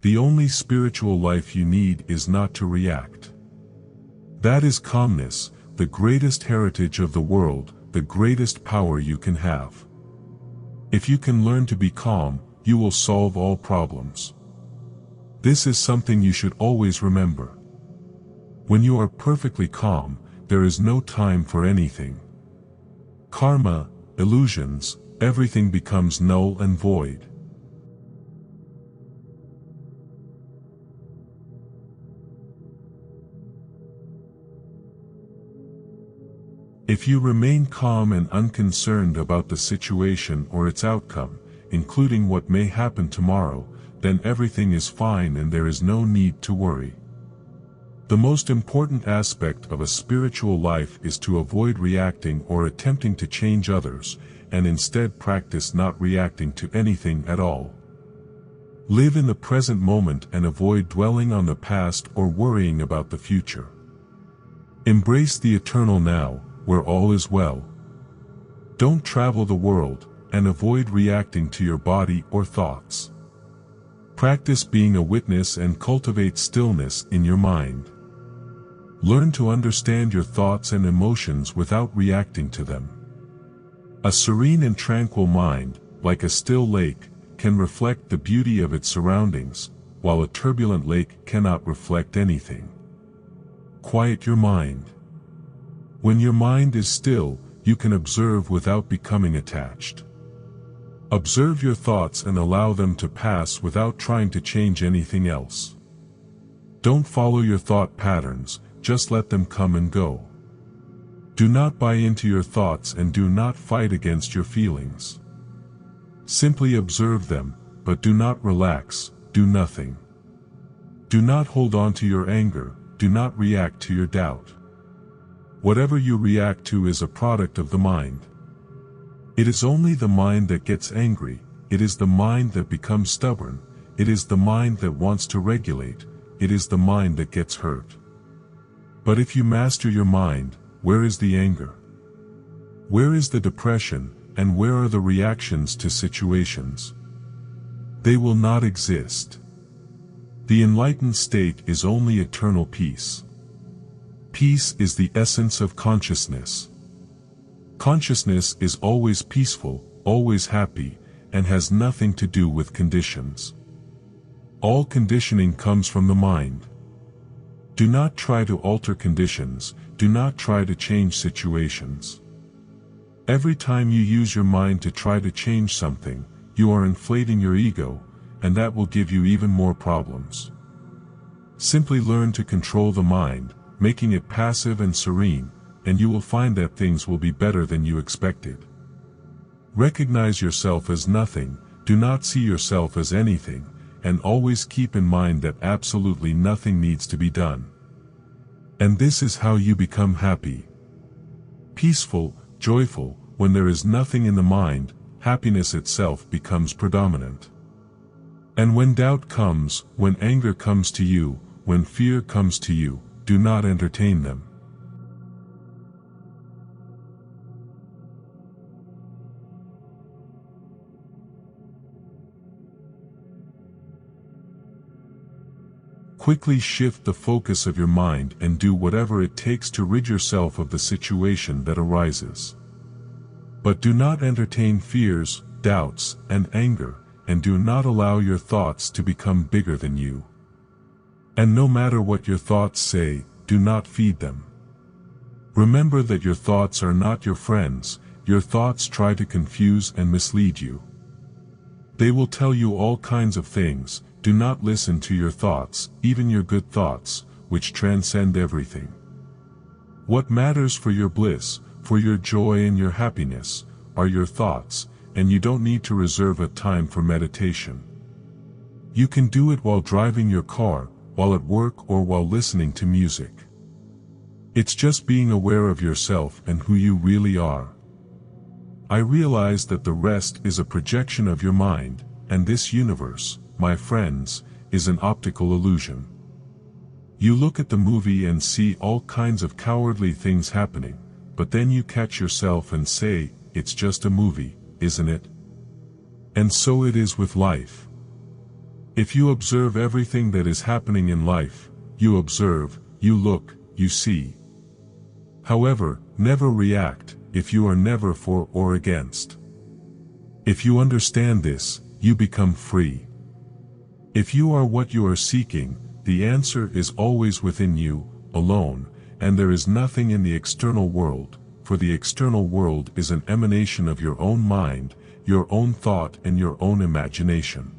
The only spiritual life you need is not to react. That is calmness, the greatest heritage of the world, the greatest power you can have. If you can learn to be calm, you will solve all problems. This is something you should always remember. When you are perfectly calm, there is no time for anything. Karma, illusions, everything becomes null and void. If you remain calm and unconcerned about the situation or its outcome, including what may happen tomorrow, then everything is fine and there is no need to worry. The most important aspect of a spiritual life is to avoid reacting or attempting to change others, and instead practice not reacting to anything at all. Live in the present moment and avoid dwelling on the past or worrying about the future. Embrace the eternal now, where all is well. Don't travel the world, and avoid reacting to your body or thoughts. Practice being a witness and cultivate stillness in your mind. Learn to understand your thoughts and emotions without reacting to them. A serene and tranquil mind, like a still lake, can reflect the beauty of its surroundings, while a turbulent lake cannot reflect anything. Quiet your mind. When your mind is still, you can observe without becoming attached. Observe your thoughts and allow them to pass without trying to change anything else. Don't follow your thought patterns, just let them come and go. Do not buy into your thoughts and do not fight against your feelings. Simply observe them, but do not relax, do nothing. Do not hold on to your anger, do not react to your doubt. Whatever you react to is a product of the mind. It is only the mind that gets angry, it is the mind that becomes stubborn, it is the mind that wants to regulate, it is the mind that gets hurt. But if you master your mind, where is the anger? Where is the depression, and where are the reactions to situations? They will not exist. The enlightened state is only eternal peace. Peace is the essence of consciousness. Consciousness is always peaceful, always happy, and has nothing to do with conditions. All conditioning comes from the mind. Do not try to alter conditions, do not try to change situations. Every time you use your mind to try to change something, you are inflating your ego, and that will give you even more problems. Simply learn to control the mind, making it passive and serene, and you will find that things will be better than you expected. Recognize yourself as nothing, do not see yourself as anything, and always keep in mind that absolutely nothing needs to be done. And this is how you become happy. Peaceful, joyful, when there is nothing in the mind, happiness itself becomes predominant. And when doubt comes, when anger comes to you, when fear comes to you, do not entertain them. Quickly shift the focus of your mind and do whatever it takes to rid yourself of the situation that arises. But do not entertain fears, doubts, and anger, and do not allow your thoughts to become bigger than you. And no matter what your thoughts say, do not feed them. Remember that your thoughts are not your friends, your thoughts try to confuse and mislead you. They will tell you all kinds of things, do not listen to your thoughts, even your good thoughts, which transcend everything. What matters for your bliss, for your joy and your happiness, are your thoughts, and you don't need to reserve a time for meditation. You can do it while driving your car, while at work or while listening to music. It's just being aware of yourself and who you really are. I realize that the rest is a projection of your mind, and this universe, my friends, is an optical illusion. You look at the movie and see all kinds of cowardly things happening, but then you catch yourself and say, it's just a movie, isn't it? And so it is with life. If you observe everything that is happening in life, you observe, you look, you see. However, never react, if you are never for or against. If you understand this, you become free. If you are what you are seeking, the answer is always within you, alone, and there is nothing in the external world, for the external world is an emanation of your own mind, your own thought and your own imagination.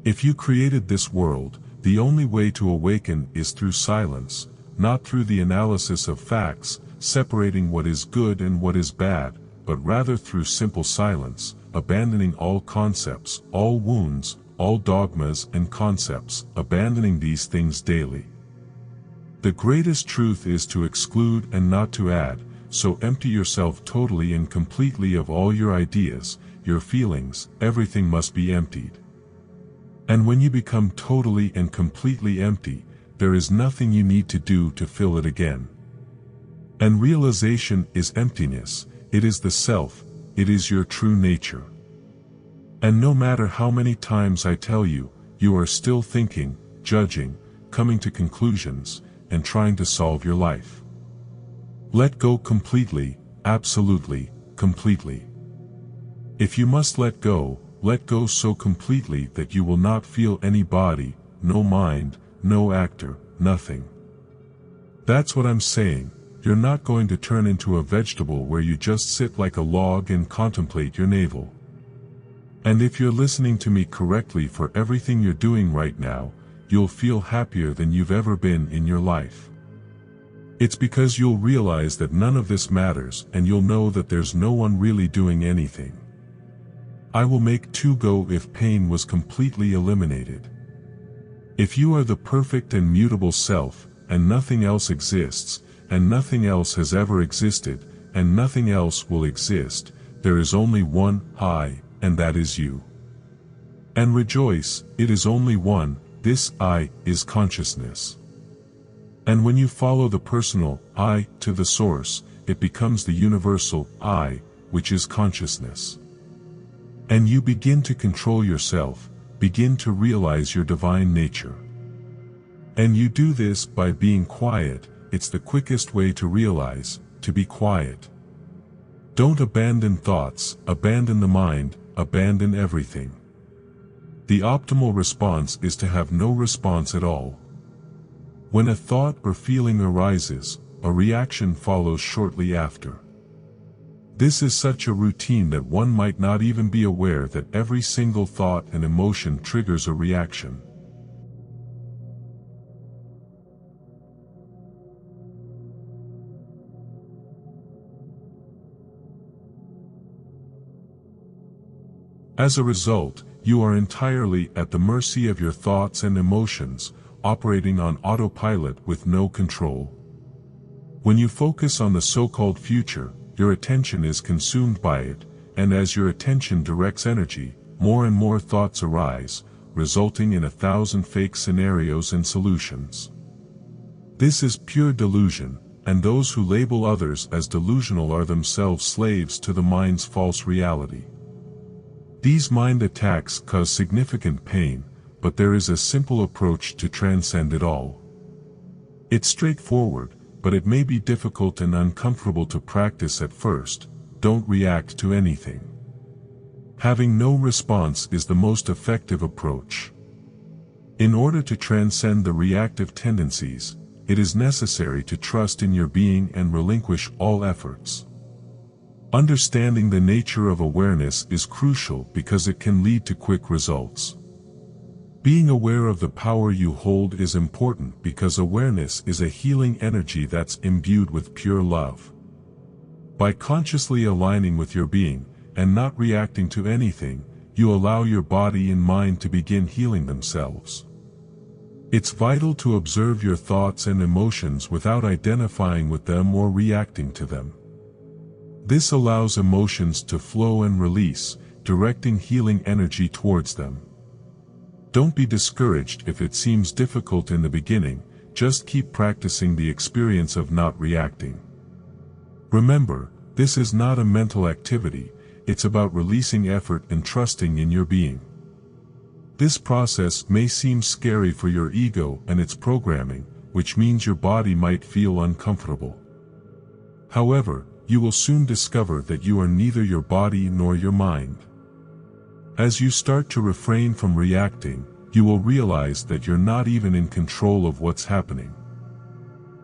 If you created this world, the only way to awaken is through silence, not through the analysis of facts, separating what is good and what is bad, but rather through simple silence, abandoning all concepts, all wounds, all dogmas and concepts, abandoning these things daily. The greatest truth is to exclude and not to add, so empty yourself totally and completely of all your ideas, your feelings, everything must be emptied. And when you become totally and completely empty, there is nothing you need to do to fill it again. And realization is emptiness, it is the self, it is your true nature. And no matter how many times I tell you, you are still thinking, judging, coming to conclusions, and trying to solve your life. Let go completely, absolutely, completely. If you must let go so completely that you will not feel any body, no mind, no actor, nothing. That's what I'm saying, you're not going to turn into a vegetable where you just sit like a log and contemplate your navel. And if you're listening to me correctly for everything you're doing right now, you'll feel happier than you've ever been in your life. It's because you'll realize that none of this matters and you'll know that there's no one really doing anything. I will make two go if pain was completely eliminated. If you are the perfect and mutable self, and nothing else exists, and nothing else has ever existed, and nothing else will exist, there is only one I, and that is you. And rejoice, it is only one, this I is consciousness. And when you follow the personal I to the source, it becomes the universal I, which is consciousness. And you begin to control yourself, begin to realize your divine nature. And you do this by being quiet, it's the quickest way to realize, to be quiet. Don't abandon thoughts, abandon the mind, abandon everything. The optimal response is to have no response at all. When a thought or feeling arises, a reaction follows shortly after. This is such a routine that one might not even be aware that every single thought and emotion triggers a reaction. As a result, you are entirely at the mercy of your thoughts and emotions, operating on autopilot with no control. When you focus on the so-called future, your attention is consumed by it, and as your attention directs energy, more and more thoughts arise, resulting in 1,000 fake scenarios and solutions. This is pure delusion, and those who label others as delusional are themselves slaves to the mind's false reality. These mind attacks cause significant pain, but there is a simple approach to transcend it all. It's straightforward, but it may be difficult and uncomfortable to practice at first. Don't react to anything. Having no response is the most effective approach. In order to transcend the reactive tendencies, it is necessary to trust in your being and relinquish all efforts. Understanding the nature of awareness is crucial because it can lead to quick results. Being aware of the power you hold is important because awareness is a healing energy that's imbued with pure love. By consciously aligning with your being, and not reacting to anything, you allow your body and mind to begin healing themselves. It's vital to observe your thoughts and emotions without identifying with them or reacting to them. This allows emotions to flow and release, directing healing energy towards them. Don't be discouraged if it seems difficult in the beginning, just keep practicing the experience of not reacting. Remember, this is not a mental activity, it's about releasing effort and trusting in your being. This process may seem scary for your ego and its programming, which means your body might feel uncomfortable. However, you will soon discover that you are neither your body nor your mind. As you start to refrain from reacting, you will realize that you're not even in control of what's happening.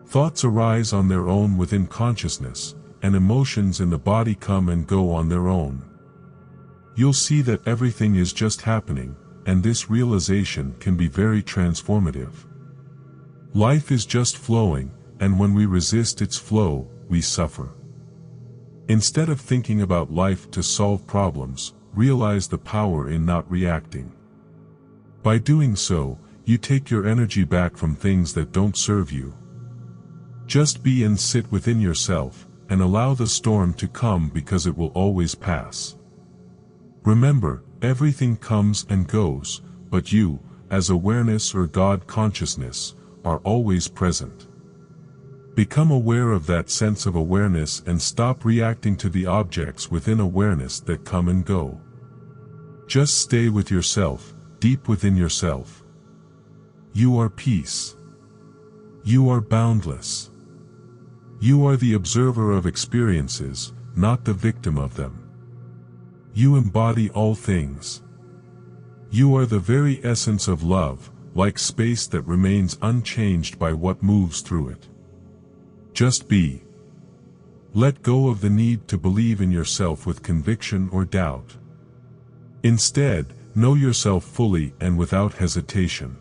Thoughts arise on their own within consciousness, and emotions in the body come and go on their own. You'll see that everything is just happening, and this realization can be very transformative. Life is just flowing, and when we resist its flow, we suffer. Instead of thinking about life to solve problems, realize the power in not reacting. By doing so, you take your energy back from things that don't serve you. Just be and sit within yourself, and allow the storm to come because it will always pass. Remember, everything comes and goes, but you, as awareness or God consciousness, are always present. Become aware of that sense of awareness and stop reacting to the objects within awareness that come and go. Just stay with yourself, deep within yourself. You are peace. You are boundless. You are the observer of experiences, not the victim of them. You embody all things. You are the very essence of love, like space that remains unchanged by what moves through it. Just be. Let go of the need to believe in yourself with conviction or doubt. Instead, know yourself fully and without hesitation.